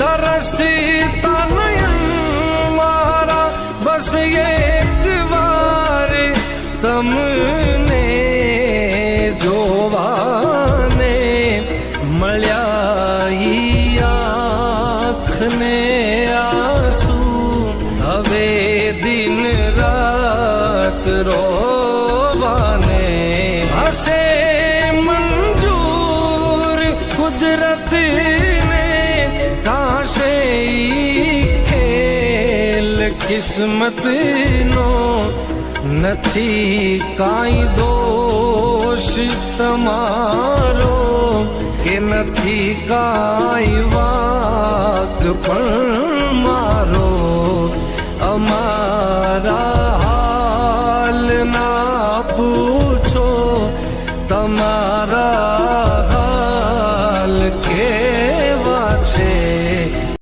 તરસતા નયન મારા બસ એક વાર તમને જોવાને મળ્યા ઈ આંખને આંસુ હવે દિન રાત રોવાને હશે મંજૂર કુદરતને કાશે ઈ ખેલ કિસ્મતનો નથી કાંઈ દોષ તમારો કે નથી કાંઈ વાગ પણ મારો અમારા